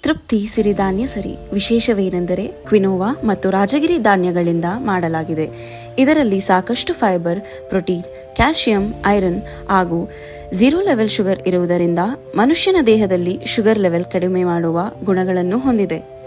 ತೃಪ್ತಿ ಸಿರಿಧಾನ್ಯ ಸರಿ. ವಿಶೇಷವೇನೆಂದರೆ ಕ್ವಿನೋವಾ ಮತ್ತು ರಾಜಗಿರಿ ಧಾನ್ಯಗಳಿಂದ ಮಾಡಲಾಗಿದೆ. ಇದರಲ್ಲಿ ಸಾಕಷ್ಟು ಫೈಬರ್, ಪ್ರೋಟೀನ್, ಕ್ಯಾಲ್ಸಿಯಂ, ಐರನ್ ಹಾಗೂ ಝೀರೋ ಲೆವೆಲ್ ಶುಗರ್ ಇರುವುದರಿಂದ ಮನುಷ್ಯನ ದೇಹದಲ್ಲಿ ಶುಗರ್ ಲೆವೆಲ್ ಕಡಿಮೆ ಮಾಡುವ ಗುಣಗಳನ್ನು ಹೊಂದಿದೆ.